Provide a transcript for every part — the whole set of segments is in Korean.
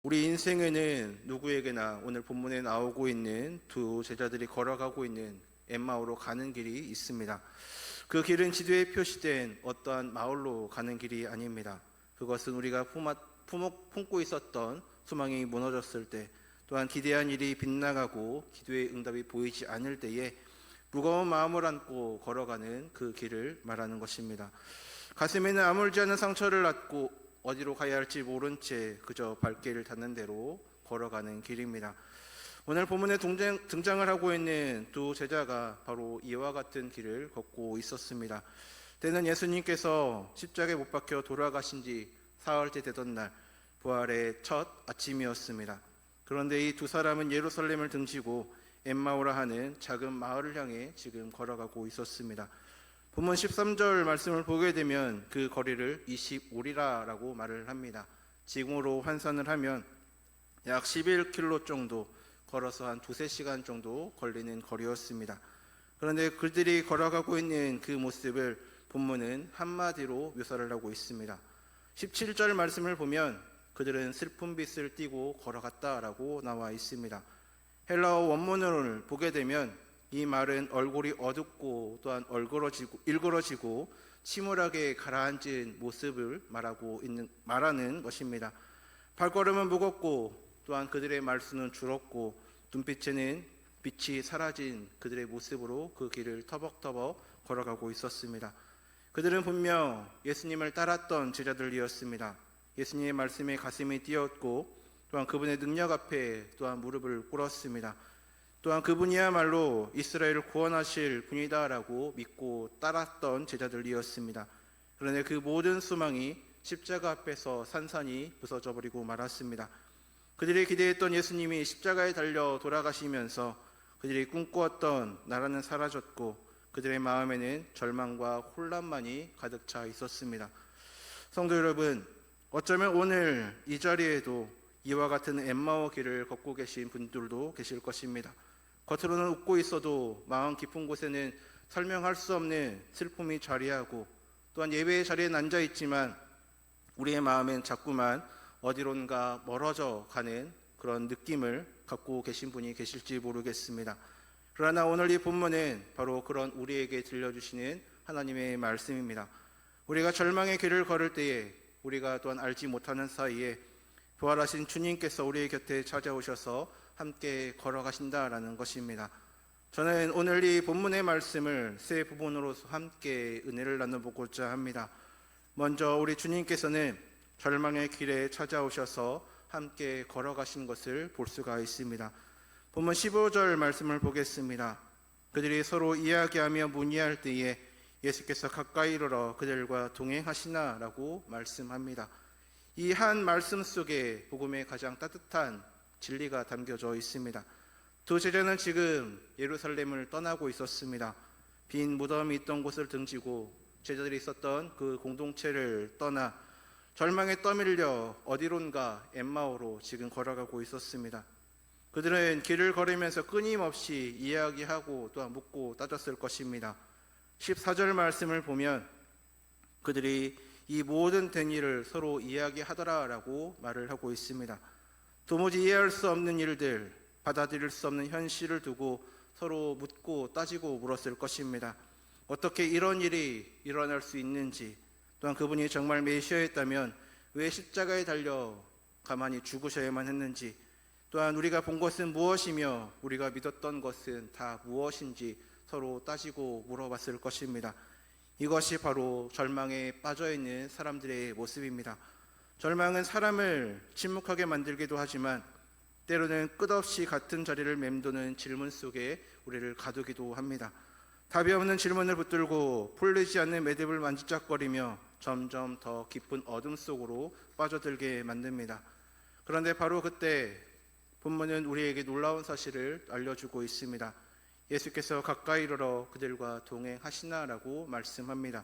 우리 인생에는 누구에게나 오늘 본문에 나오고 있는 두 제자들이 걸어가고 있는 엠마오로 가는 길이 있습니다. 그 길은 지도에 표시된 어떠한 마을로 가는 길이 아닙니다. 그것은 우리가 품고 있었던 소망이 무너졌을 때, 또한 기대한 일이 빗나가고 기도의 응답이 보이지 않을 때에 무거운 마음을 안고 걸어가는 그 길을 말하는 것입니다. 가슴에는 아물지 않은 상처를 안고 어디로 가야 할지 모른 채 그저 발길을 닿는 대로 걸어가는 길입니다. 오늘 본문에 등장을 하고 있는 두 제자가 바로 이와 같은 길을 걷고 있었습니다. 때는 예수님께서 십자가에 못 박혀 돌아가신 지 사흘째 되던 날, 부활의 첫 아침이었습니다. 그런데 이 두 사람은 예루살렘을 등지고 엠마오라 하는 작은 마을을 향해 지금 걸어가고 있었습니다. 본문 13절 말씀을 보게 되면 그 거리를 25리라라고 말을 합니다. 지금으로 환산을 하면 약 11km 정도, 걸어서 한 2-3시간 정도 걸리는 거리였습니다. 그런데 그들이 걸어가고 있는 그 모습을 본문은 한마디로 묘사를 하고 있습니다. 17절 말씀을 보면 그들은 슬픈 빛을 띠고 걸어갔다라고 나와 있습니다. 헬라어 원문을 보게 되면 이 말은 얼굴이 어둡고 또한 일그러지고 침울하게 가라앉은 모습을 말하는 것입니다. 발걸음은 무겁고 또한 그들의 말수는 줄었고 눈빛에는 빛이 사라진 그들의 모습으로 그 길을 터벅터벅 걸어가고 있었습니다. 그들은 분명 예수님을 따랐던 제자들이었습니다. 예수님의 말씀에 가슴이 뛰었고 또한 그분의 능력 앞에 또한 무릎을 꿇었습니다. 또한 그분이야말로 이스라엘을 구원하실 분이다라고 믿고 따랐던 제자들이었습니다. 그런데 그 모든 소망이 십자가 앞에서 산산이 부서져 버리고 말았습니다. 그들이 기대했던 예수님이 십자가에 달려 돌아가시면서 그들이 꿈꾸었던 나라는 사라졌고 그들의 마음에는 절망과 혼란만이 가득 차 있었습니다. 성도 여러분, 어쩌면 오늘 이 자리에도 이와 같은 엠마오 길을 걷고 계신 분들도 계실 것입니다. 겉으로는 웃고 있어도 마음 깊은 곳에는 설명할 수 없는 슬픔이 자리하고 또한 예배의 자리에 앉아 있지만 우리의 마음엔 자꾸만 어디론가 멀어져 가는 그런 느낌을 갖고 계신 분이 계실지 모르겠습니다. 그러나 오늘 이 본문은 바로 그런 우리에게 들려주시는 하나님의 말씀입니다. 우리가 절망의 길을 걸을 때에 우리가 또한 알지 못하는 사이에 부활하신 주님께서 우리의 곁에 찾아오셔서 함께 걸어가신다라는 것입니다. 저는 오늘 이 본문의 말씀을 세 부분으로서 함께 은혜를 나눠보고자 합니다. 먼저 우리 주님께서는 절망의 길에 찾아오셔서 함께 걸어가신 것을 볼 수가 있습니다. 본문 15절 말씀을 보겠습니다. 그들이 서로 이야기하며 문의할 때에 예수께서 가까이 이르러 그들과 동행하시나라고 말씀합니다. 이 한 말씀 속에 복음의 가장 따뜻한 진리가 담겨져 있습니다. 두 제자는 지금 예루살렘을 떠나고 있었습니다. 빈 무덤이 있던 곳을 등지고 제자들이 있었던 그 공동체를 떠나 절망에 떠밀려 어디론가 엠마오로 지금 걸어가고 있었습니다. 그들은 길을 걸으면서 끊임없이 이야기하고 또한 묻고 따졌을 것입니다. 14절 말씀을 보면 그들이 이 모든 된 일을 서로 이야기하더라라고 말을 하고 있습니다. 도무지 이해할 수 없는 일들, 받아들일 수 없는 현실을 두고 서로 묻고 따지고 물었을 것입니다. 어떻게 이런 일이 일어날 수 있는지, 또한 그분이 정말 메시아였다면 왜 십자가에 달려 가만히 죽으셔야만 했는지, 또한 우리가 본 것은 무엇이며 우리가 믿었던 것은 다 무엇인지 서로 따지고 물어봤을 것입니다. 이것이 바로 절망에 빠져있는 사람들의 모습입니다. 절망은 사람을 침묵하게 만들기도 하지만 때로는 끝없이 같은 자리를 맴도는 질문 속에 우리를 가두기도 합니다. 답이 없는 질문을 붙들고 풀리지 않는 매듭을 만지작거리며 점점 더 깊은 어둠 속으로 빠져들게 만듭니다. 그런데 바로 그때 본문은 우리에게 놀라운 사실을 알려주고 있습니다. 예수께서 가까이 이르러 그들과 동행하시나라고 말씀합니다.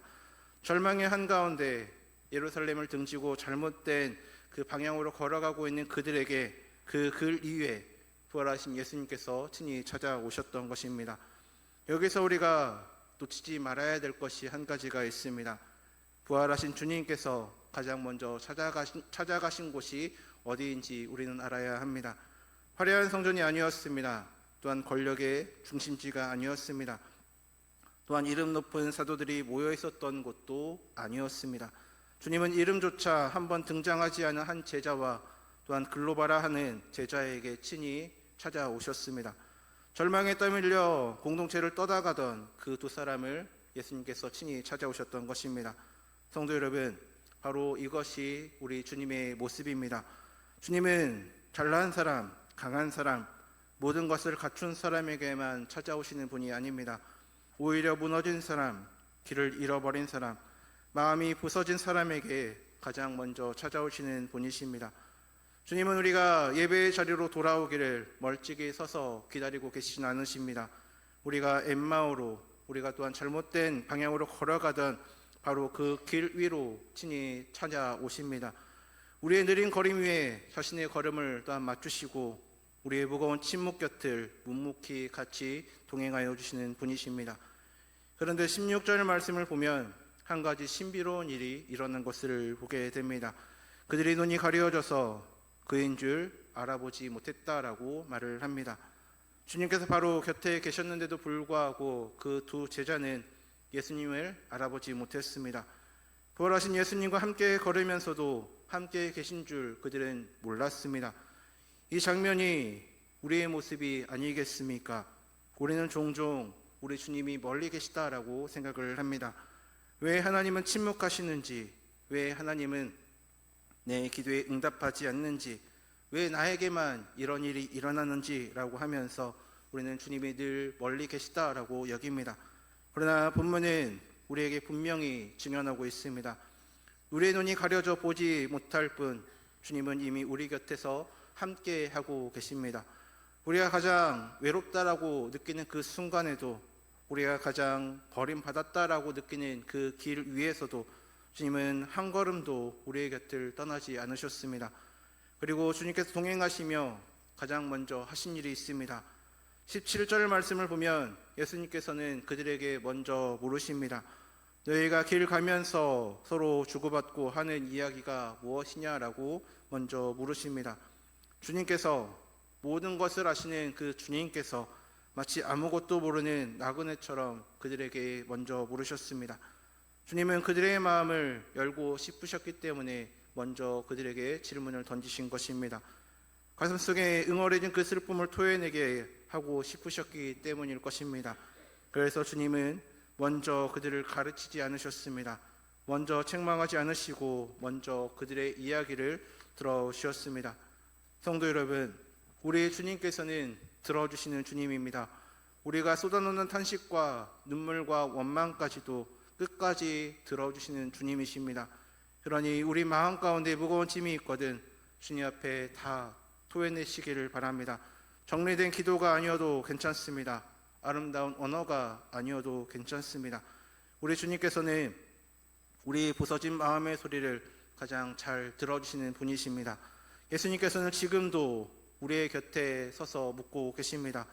절망의 한가운데 예루살렘을 등지고 잘못된 그 방향으로 걸어가고 있는 그들에게 그 글 이후에 부활하신 예수님께서 친히 찾아오셨던 것입니다. 여기서 우리가 놓치지 말아야 될 것이 한 가지가 있습니다. 부활하신 주님께서 가장 먼저 찾아가신 곳이 어디인지 우리는 알아야 합니다. 화려한 성전이 아니었습니다. 또한 권력의 중심지가 아니었습니다. 또한 이름 높은 사도들이 모여 있었던 곳도 아니었습니다. 주님은 이름조차 한번 등장하지 않은 한 제자와 또한 글로바라 하는 제자에게 친히 찾아오셨습니다. 절망에 떠밀려 공동체를 떠나가던 그 두 사람을 예수님께서 친히 찾아오셨던 것입니다. 성도 여러분, 바로 이것이 우리 주님의 모습입니다. 주님은 잘난 사람, 강한 사람, 모든 것을 갖춘 사람에게만 찾아오시는 분이 아닙니다. 오히려 무너진 사람, 길을 잃어버린 사람, 마음이 부서진 사람에게 가장 먼저 찾아오시는 분이십니다. 주님은 우리가 예배의 자리로 돌아오기를 멀찍이 서서 기다리고 계시진 않으십니다. 우리가 엠마오로, 우리가 또한 잘못된 방향으로 걸어가던 바로 그 길 위로 친히 찾아오십니다. 우리의 느린 걸음 위에 자신의 걸음을 또한 맞추시고 우리의 무거운 침묵 곁을 묵묵히 같이 동행하여 주시는 분이십니다. 그런데 16절 말씀을 보면 한 가지 신비로운 일이 일어난 것을 보게 됩니다. 그들의 눈이 가려져서 그인 줄 알아보지 못했다라고 말을 합니다. 주님께서 바로 곁에 계셨는데도 불구하고 그 두 제자는 예수님을 알아보지 못했습니다. 부활하신 예수님과 함께 걸으면서도 함께 계신 줄 그들은 몰랐습니다. 이 장면이 우리의 모습이 아니겠습니까? 우리는 종종 우리 주님이 멀리 계시다라고 생각을 합니다. 왜 하나님은 침묵하시는지, 왜 하나님은 내 기도에 응답하지 않는지, 왜 나에게만 이런 일이 일어나는지라고 하면서 우리는 주님이 늘 멀리 계시다라고 여깁니다. 그러나 본문은 우리에게 분명히 증언하고 있습니다. 우리의 눈이 가려져 보지 못할 뿐 주님은 이미 우리 곁에서 함께 하고 계십니다. 우리가 가장 외롭다라고 느끼는 그 순간에도, 우리가 가장 버림받았다라고 느끼는 그 길 위에서도 주님은 한 걸음도 우리의 곁을 떠나지 않으셨습니다. 그리고 주님께서 동행하시며 가장 먼저 하신 일이 있습니다. 17절 말씀을 보면 예수님께서는 그들에게 먼저 물으십니다. 너희가 길 가면서 서로 주고받고 하는 이야기가 무엇이냐라고 먼저 물으십니다. 주님께서, 모든 것을 아시는 그 주님께서 마치 아무것도 모르는 나그네처럼 그들에게 먼저 물으셨습니다. 주님은 그들의 마음을 열고 싶으셨기 때문에 먼저 그들에게 질문을 던지신 것입니다. 가슴속에 응어려진 그 슬픔을 토해내게 하고 싶으셨기 때문일 것입니다. 그래서 주님은 먼저 그들을 가르치지 않으셨습니다. 먼저 책망하지 않으시고 먼저 그들의 이야기를 들어주셨습니다. 성도 여러분, 우리 주님께서는 들어주시는 주님입니다. 우리가 쏟아놓는 탄식과 눈물과 원망까지도 끝까지 들어주시는 주님이십니다. 그러니 우리 마음 가운데 무거운 짐이 있거든 주님 앞에 다 토해내시기를 바랍니다. 정리된 기도가 아니어도 괜찮습니다. 아름다운 언어가 아니어도 괜찮습니다. 우리 주님께서는 우리 부서진 마음의 소리를 가장 잘 들어주시는 분이십니다. 예수님께서는 지금도 우리의 곁에 서서 묻고 계십니다.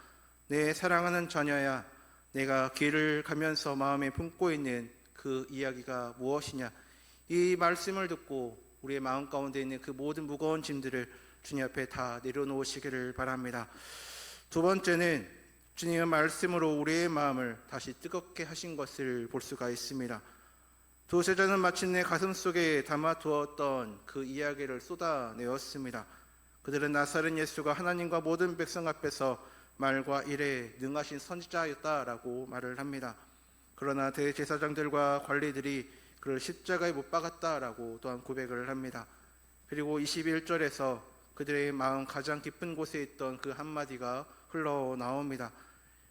내 사랑하는 자녀야, 내가 길을 가면서 마음에 품고 있는 그 이야기가 무엇이냐? 이 말씀을 듣고 우리의 마음 가운데 있는 그 모든 무거운 짐들을 주님 앞에 다 내려놓으시기를 바랍니다. 두 번째는 주님의 말씀으로 우리의 마음을 다시 뜨겁게 하신 것을 볼 수가 있습니다. 두 제자는 마침내 가슴속에 담아두었던 그 이야기를 쏟아내었습니다. 그들은 나사렛 예수가 하나님과 모든 백성 앞에서 말과 일에 능하신 선지자였다라고 말을 합니다. 그러나 대제사장들과 관리들이 그를 십자가에 못 박았다라고 또한 고백을 합니다. 그리고 21절에서 그들의 마음 가장 깊은 곳에 있던 그 한마디가 흘러나옵니다.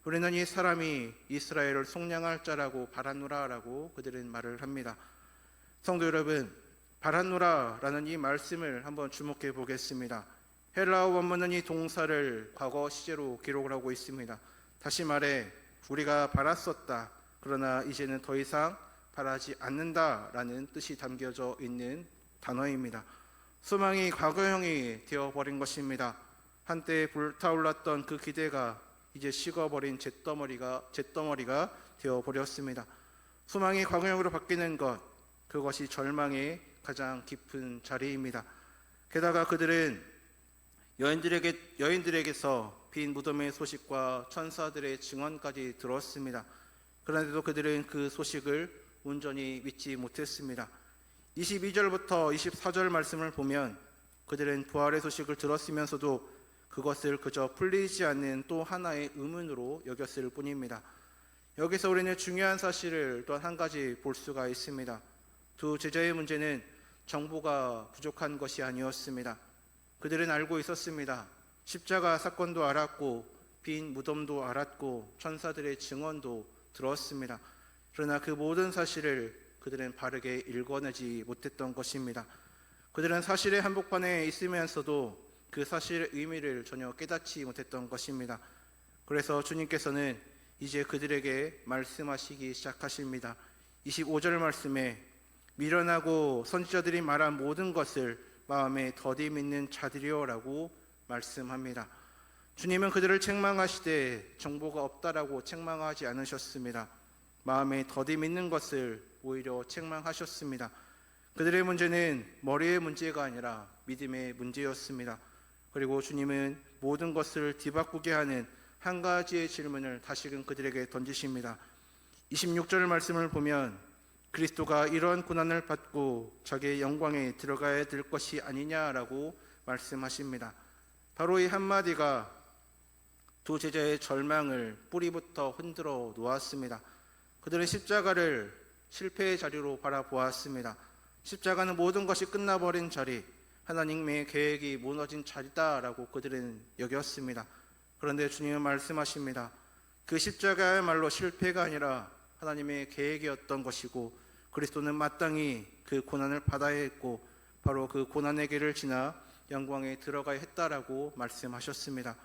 우리는 이 사람이 이스라엘을 속량할 자라고 바라노라라고 그들은 말을 합니다. 성도 여러분, 바라노라라는 이 말씀을 한번 주목해 보겠습니다. 헬라어 원문은 이 동사를 과거 시제로 기록을 하고 있습니다. 다시 말해 우리가 바랐었다, 그러나 이제는 더 이상 바라지 않는다라는 뜻이 담겨져 있는 단어입니다. 소망이 과거형이 되어버린 것입니다. 한때 불타올랐던 그 기대가 이제 식어버린 잿더머리가 되어버렸습니다. 소망이 과거형으로 바뀌는 것, 그것이 절망의 가장 깊은 자리입니다. 게다가 그들은 여인들에게서 빈 무덤의 소식과 천사들의 증언까지 들었습니다. 그런데도 그들은 그 소식을 온전히 믿지 못했습니다. 22절부터 24절 말씀을 보면 그들은 부활의 소식을 들었으면서도 그것을 그저 풀리지 않는 또 하나의 의문으로 여겼을 뿐입니다. 여기서 우리는 중요한 사실을 또 한 가지 볼 수가 있습니다. 두 제자의 문제는 정보가 부족한 것이 아니었습니다. 그들은 알고 있었습니다. 십자가 사건도 알았고 빈 무덤도 알았고 천사들의 증언도 들었습니다. 그러나 그 모든 사실을 그들은 바르게 읽어내지 못했던 것입니다. 그들은 사실의 한복판에 있으면서도 그 사실의 의미를 전혀 깨닫지 못했던 것입니다. 그래서 주님께서는 이제 그들에게 말씀하시기 시작하십니다. 25절 말씀에 미련하고 선지자들이 말한 모든 것을 마음에 더디 믿는 자들이여라고 말씀합니다. 주님은 그들을 책망하시되 정보가 없다라고 책망하지 않으셨습니다. 마음에 더디 믿는 것을 오히려 책망하셨습니다. 그들의 문제는 머리의 문제가 아니라 믿음의 문제였습니다. 그리고 주님은 모든 것을 뒤바꾸게 하는 한 가지의 질문을 다시금 그들에게 던지십니다. 26절 말씀을 보면 그리스도가 이런 고난을 받고 자기의 영광에 들어가야 될 것이 아니냐라고 말씀하십니다. 바로 이 한마디가 두 제자의 절망을 뿌리부터 흔들어 놓았습니다. 그들은 십자가를 실패의 자리로 바라보았습니다. 십자가는 모든 것이 끝나버린 자리, 하나님의 계획이 무너진 자리다라고 그들은 여겼습니다. 그런데 주님은 말씀하십니다. 그 십자가야말로 실패가 아니라 하나님의 계획이었던 것이고 그리스도는 마땅히 그 고난을 받아야 했고 바로 그 고난의 길을 지나 영광에 들어가야 했다라고 말씀하셨습니다.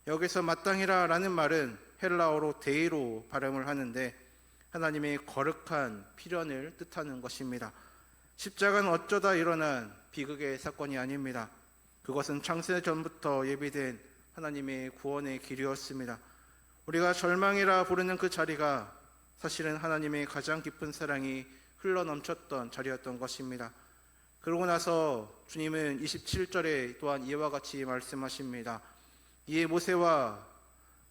여기서 마땅히라라는 말은 헬라어로 데이로 발음을 하는데 하나님의 거룩한 필연을 뜻하는 것입니다. 십자가는 어쩌다 일어난 비극의 사건이 아닙니다. 그것은 창세 전부터 예비된 하나님의 구원의 길이었습니다. 우리가 절망이라 부르는 그 자리가 사실은 하나님의 가장 깊은 사랑이 흘러넘쳤던 자리였던 것입니다. 그러고 나서 주님은 27절에 또한 이와 같이 말씀하십니다. 이에 모세와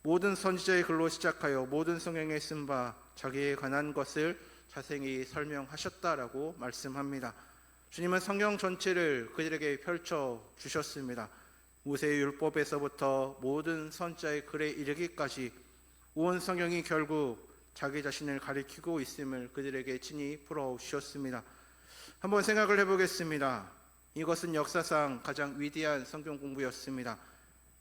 모든 선지자의 글로 시작하여 모든 성경에 쓴 바 자기에 관한 것을 자세히 설명하셨다라고 말씀합니다. 주님은 성경 전체를 그들에게 펼쳐 주셨습니다. 모세의 율법에서부터 모든 선지자의 글에 이르기까지 온 성경이 결국 자기 자신을 가리키고 있음을 그들에게 친히 풀어주셨습니다. 한번 생각을 해보겠습니다. 이것은 역사상 가장 위대한 성경 공부였습니다.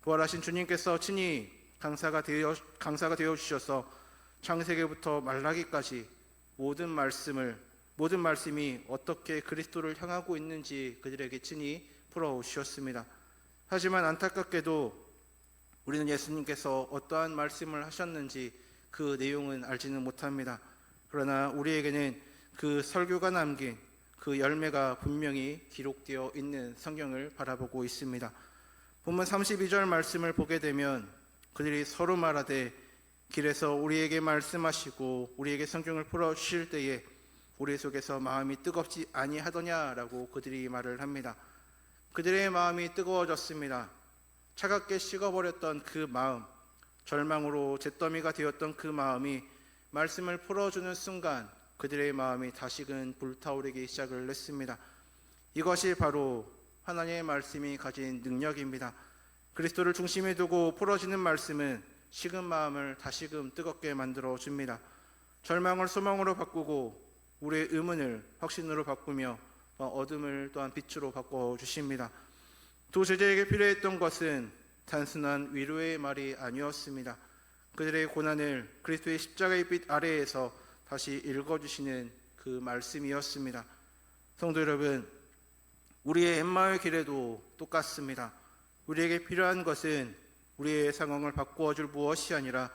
부활하신 주님께서 친히 강사가 되어 주셔서 창세기부터 말라기까지 모든 말씀이 어떻게 그리스도를 향하고 있는지 그들에게 친히 풀어주셨습니다. 하지만 안타깝게도 우리는 예수님께서 어떠한 말씀을 하셨는지 그 내용은 알지는 못합니다. 그러나 우리에게는 그 설교가 남긴 그 열매가 분명히 기록되어 있는 성경을 바라보고 있습니다. 본문 32절 말씀을 보게 되면 그들이 서로 말하되 길에서 우리에게 말씀하시고 우리에게 성경을 풀어주실 때에 우리 속에서 마음이 뜨겁지 아니하더냐라고 그들이 말을 합니다. 그들의 마음이 뜨거워졌습니다. 차갑게 식어버렸던 그 마음, 절망으로 잿더미가 되었던 그 마음이 말씀을 풀어주는 순간 그들의 마음이 다시금 불타오르기 시작을 했습니다. 이것이 바로 하나님의 말씀이 가진 능력입니다. 그리스도를 중심에 두고 풀어지는 말씀은 식은 마음을 다시금 뜨겁게 만들어 줍니다. 절망을 소망으로 바꾸고 우리의 의문을 확신으로 바꾸며 어둠을 또한 빛으로 바꿔주십니다. 두 제자에게 필요했던 것은 단순한 위로의 말이 아니었습니다. 그들의 고난을 그리스도의 십자가의 빛 아래에서 다시 읽어주시는 그 말씀이었습니다. 성도 여러분, 우리의 엠마오의 길에도 똑같습니다. 우리에게 필요한 것은 우리의 상황을 바꾸어줄 무엇이 아니라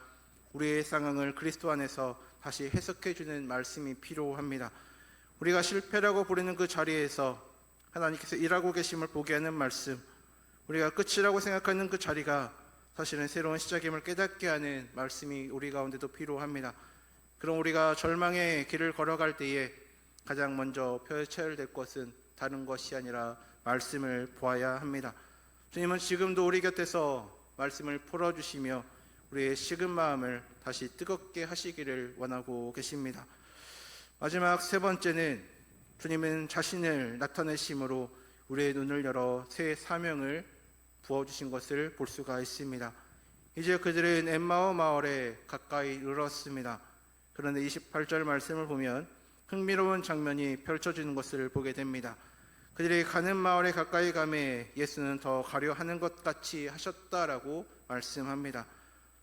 우리의 상황을 그리스도 안에서 다시 해석해주는 말씀이 필요합니다. 우리가 실패라고 부르는 그 자리에서 하나님께서 일하고 계심을 보게 하는 말씀, 우리가 끝이라고 생각하는 그 자리가 사실은 새로운 시작임을 깨닫게 하는 말씀이 우리 가운데도 필요합니다. 그럼 우리가 절망의 길을 걸어갈 때에 가장 먼저 펼쳐야 될 것은 다른 것이 아니라 말씀을 보아야 합니다. 주님은 지금도 우리 곁에서 말씀을 풀어주시며 우리의 식은 마음을 다시 뜨겁게 하시기를 원하고 계십니다. 마지막 세 번째는 주님은 자신을 나타내심으로 우리의 눈을 열어 새 사명을 부어주신 것을 볼 수가 있습니다. 이제 그들은 엠마오 마을에 가까이 이르렀습니다. 그런데 28절 말씀을 보면 흥미로운 장면이 펼쳐지는 것을 보게 됩니다. 그들이 가는 마을에 가까이 가매 예수는 더 가려 하는 것 같이 하셨다라고 말씀합니다.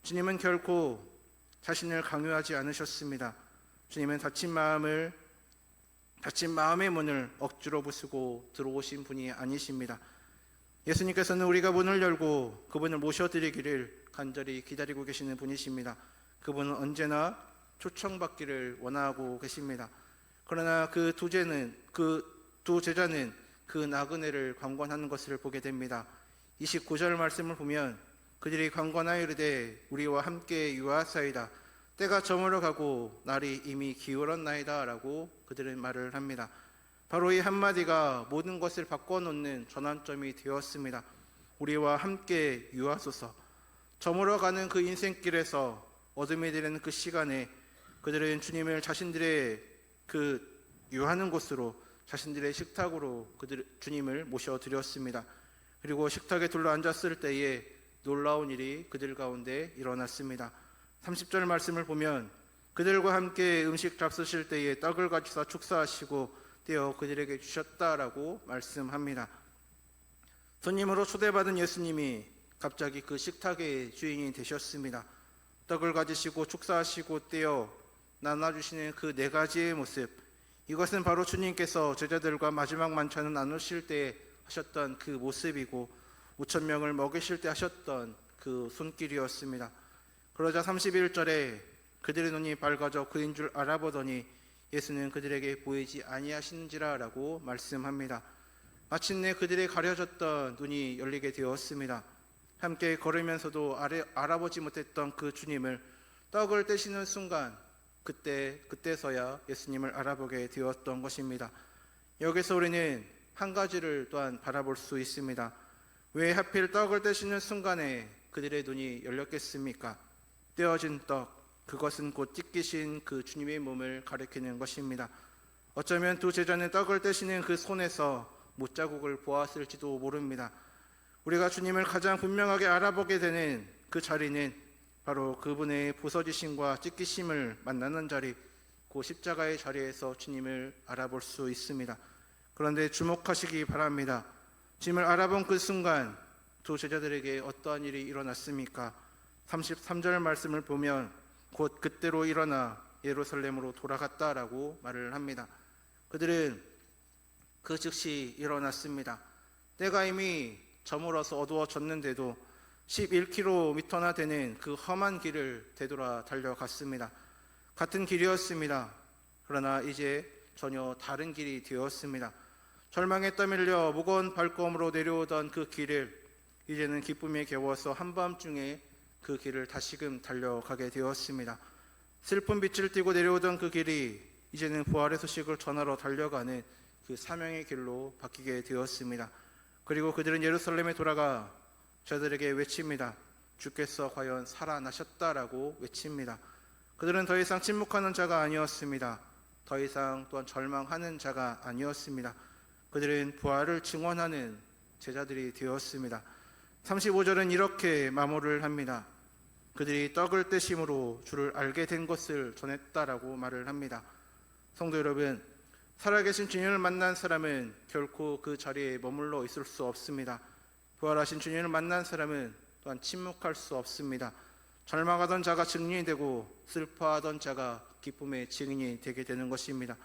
주님은 결코 자신을 강요하지 않으셨습니다. 주님은 닫힌 마음의 문을 억지로 부수고 들어오신 분이 아니십니다. 예수님께서는 우리가 문을 열고 그분을 모셔드리기를 간절히 기다리고 계시는 분이십니다. 그분은 언제나 초청받기를 원하고 계십니다. 그러나 그 두 제자는 그 나그네를 관건하는 것을 보게 됩니다. 29절 말씀을 보면 그들이 관건하여 이르되 우리와 함께 유하사이다. 때가 저물어 가고 날이 이미 기울었나이다 라고 그들은 말을 합니다. 바로 이 한마디가 모든 것을 바꿔놓는 전환점이 되었습니다. 우리와 함께 유하소서. 저물어가는 그 인생길에서 어둠이 되는 그 시간에 그들은 주님을 자신들의 그 유하는 곳으로 자신들의 식탁으로 주님을 모셔드렸습니다. 그리고 식탁에 둘러앉았을 때에 놀라운 일이 그들 가운데 일어났습니다. 30절 말씀을 보면 그들과 함께 음식 잡수실 때에 떡을 가지사 축사하시고 떼어 그들에게 주셨다라고 말씀합니다. 손님으로 초대받은 예수님이 갑자기 그 식탁의 주인이 되셨습니다. 떡을 가지시고 축사하시고 떼어 나눠주시는 그 네 가지의 모습, 이것은 바로 주님께서 제자들과 마지막 만찬을 나누실 때 하셨던 그 모습이고 5,000명을 먹이실 때 하셨던 그 손길이었습니다. 그러자 31절에 그들의 눈이 밝아져 그인 줄 알아보더니 예수는 그들에게 보이지 아니하시는지라 라고 말씀합니다. 마침내 그들의 가려졌던 눈이 열리게 되었습니다. 함께 걸으면서도 알아보지 못했던 그 주님을 떡을 떼시는 순간 그때서야 예수님을 알아보게 되었던 것입니다. 여기서 우리는 한 가지를 또한 바라볼 수 있습니다. 왜 하필 떡을 떼시는 순간에 그들의 눈이 열렸겠습니까? 떼어진 떡, 그것은 곧 찢기신 그 주님의 몸을 가리키는 것입니다. 어쩌면 두 제자는 떡을 떼시는 그 손에서 못자국을 보았을지도 모릅니다. 우리가 주님을 가장 분명하게 알아보게 되는 그 자리는 바로 그분의 부서지심과 찢기심을 만나는 자리, 그 십자가의 자리에서 주님을 알아볼 수 있습니다. 그런데 주목하시기 바랍니다. 주님을 알아본 그 순간 두 제자들에게 어떠한 일이 일어났습니까? 33절 말씀을 보면 곧 그때로 일어나 예루살렘으로 돌아갔다라고 말을 합니다. 그들은 그 즉시 일어났습니다. 때가 이미 저물어서 어두워졌는데도 11km나 되는 그 험한 길을 되돌아 달려갔습니다. 같은 길이었습니다. 그러나 이제 전혀 다른 길이 되었습니다. 절망에 떠밀려 무거운 발걸음으로 내려오던 그 길을 이제는 기쁨에 겨워서 한밤중에 그 길을 다시금 달려가게 되었습니다. 슬픈 빛을 띠고 내려오던 그 길이 이제는 부활의 소식을 전하러 달려가는 그 사명의 길로 바뀌게 되었습니다. 그리고 그들은 예루살렘에 돌아가 저들에게 외칩니다. 주께서 과연 살아나셨다라고 외칩니다. 그들은 더 이상 침묵하는 자가 아니었습니다. 더 이상 또한 절망하는 자가 아니었습니다. 그들은 부활을 증언하는 제자들이 되었습니다. 35절은 이렇게 마무리를 합니다. 그들이 떡을 떼심으로 주를 알게 된 것을 전했다라고 말을 합니다. 성도 여러분, 살아계신 주님을 만난 사람은 결코 그 자리에 머물러 있을 수 없습니다. 부활하신 주님을 만난 사람은 또한 침묵할 수 없습니다. 절망하던 자가 증인이 되고 슬퍼하던 자가 기쁨의 증인이 되게 되는 것입니다.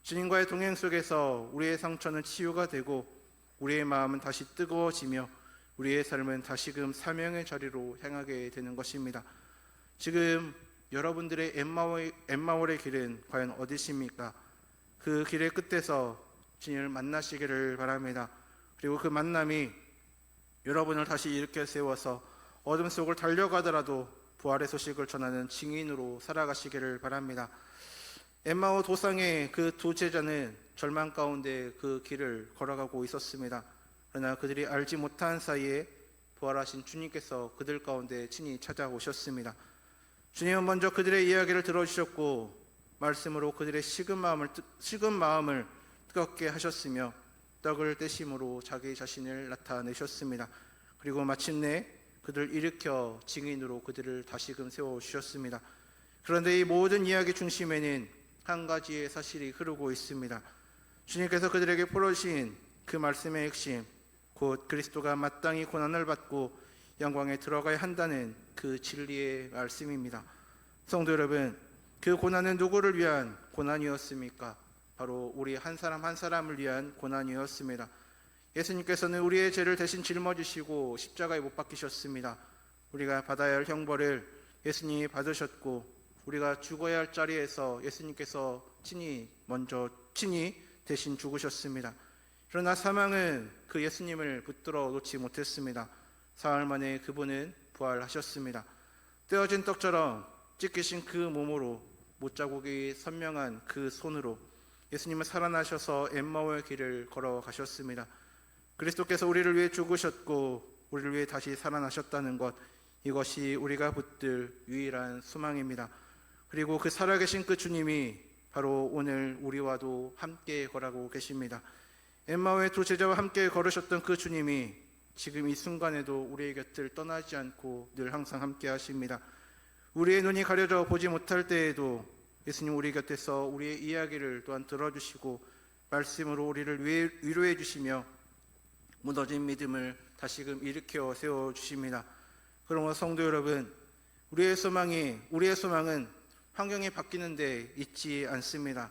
주님과의 동행 속에서 우리의 상처는 치유가 되고 우리의 마음은 다시 뜨거워지며 우리의 삶은 다시금 사명의 자리로 향하게 되는 것입니다. 지금 여러분들의 엠마오의 길은 과연 어디십니까? 그 길의 끝에서 주님을 만나시기를 바랍니다. 그리고 그 만남이 여러분을 다시 일으켜 세워서 어둠 속을 달려가더라도 부활의 소식을 전하는 증인으로 살아가시기를 바랍니다. 엠마오 도상의 그 두 제자는 절망 가운데 그 길을 걸어가고 있었습니다. 그러나 그들이 알지 못한 사이에 부활하신 주님께서 그들 가운데 친히 찾아오셨습니다. 주님은 먼저 그들의 이야기를 들어주셨고 말씀으로 그들의 식은 마음을 뜨겁게 하셨으며 떡을 떼심으로 자기 자신을 나타내셨습니다. 그리고 마침내 그들을 일으켜 증인으로 그들을 다시금 세워주셨습니다. 그런데 이 모든 이야기 중심에는 한 가지의 사실이 흐르고 있습니다. 주님께서 그들에게 풀어주신 그 말씀의 핵심, 곧 그리스도가 마땅히 고난을 받고 영광에 들어가야 한다는 그 진리의 말씀입니다. 성도 여러분, 그 고난은 누구를 위한 고난이었습니까? 바로 우리 한 사람 한 사람을 위한 고난이었습니다. 예수님께서는 우리의 죄를 대신 짊어지시고 십자가에 못 박히셨습니다. 우리가 받아야 할 형벌을 예수님이 받으셨고 우리가 죽어야 할 자리에서 예수님께서 친히 대신 죽으셨습니다. 그러나 사망은 그 예수님을 붙들어 놓지 못했습니다. 사흘 만에 그분은 부활하셨습니다. 떼어진 떡처럼 찢기신 그 몸으로 못자국이 선명한 그 손으로 예수님은 살아나셔서 엠마오의 길을 걸어가셨습니다. 그리스도께서 우리를 위해 죽으셨고 우리를 위해 다시 살아나셨다는 것, 이것이 우리가 붙들 유일한 소망입니다. 그리고 그 살아계신 그 주님이 바로 오늘 우리와도 함께 걸어가고 계십니다. 엠마오의 두 제자와 함께 걸으셨던 그 주님이 지금 이 순간에도 우리의 곁을 떠나지 않고 늘 항상 함께 하십니다. 우리의 눈이 가려져 보지 못할 때에도 예수님 우리 곁에서 우리의 이야기를 또한 들어주시고 말씀으로 우리를 위로해 주시며 무너진 믿음을 다시금 일으켜 세워주십니다. 그러므로 성도 여러분, 우리의 소망은 환경이 바뀌는 데 있지 않습니다.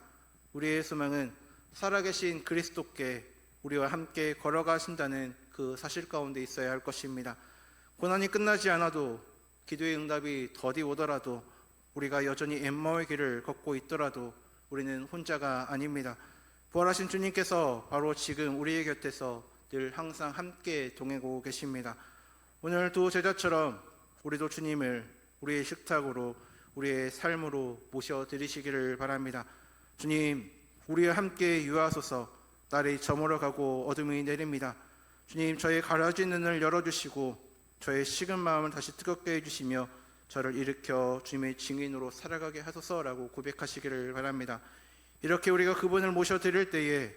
우리의 소망은 살아계신 그리스도께 우리와 함께 걸어가신다는 그 사실 가운데 있어야 할 것입니다. 고난이 끝나지 않아도, 기도의 응답이 더디 오더라도, 우리가 여전히 엠마오의 길을 걷고 있더라도 우리는 혼자가 아닙니다. 부활하신 주님께서 바로 지금 우리의 곁에서 늘 항상 함께 동행하고 계십니다. 오늘 두 제자처럼 우리도 주님을 우리의 식탁으로, 우리의 삶으로 모셔드리시기를 바랍니다. 주님, 우리와 함께 유하소서. 날이 저물어가고 어둠이 내립니다. 주님, 저의 가려진 눈을 열어주시고 저의 식은 마음을 다시 뜨겁게 해주시며 저를 일으켜 주님의 증인으로 살아가게 하소서라고 고백하시기를 바랍니다. 이렇게 우리가 그분을 모셔드릴 때에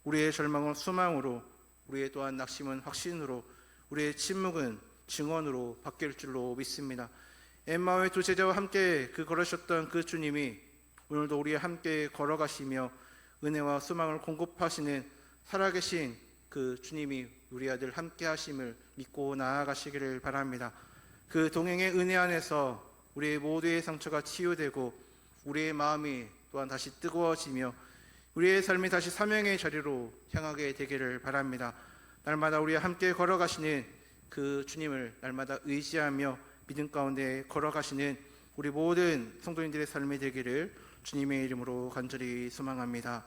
우리의 절망은 소망으로, 우리의 또한 낙심은 확신으로, 우리의 침묵은 증언으로 바뀔 줄로 믿습니다. 엠마오의 두 제자와 함께 걸으셨던 그 주님이 오늘도 우리와 함께 걸어가시며 은혜와 소망을 공급하시는 살아계신 그 주님이 우리 아들 함께 하심을 믿고 나아가시기를 바랍니다. 그 동행의 은혜 안에서 우리의 모두의 상처가 치유되고 우리의 마음이 또한 다시 뜨거워지며 우리의 삶이 다시 사명의 자리로 향하게 되기를 바랍니다. 날마다 우리와 함께 걸어가시는 그 주님을 날마다 의지하며 믿음 가운데 걸어가시는 우리 모든 성도님들의 삶이 되기를 주님의 이름으로 간절히 소망합니다.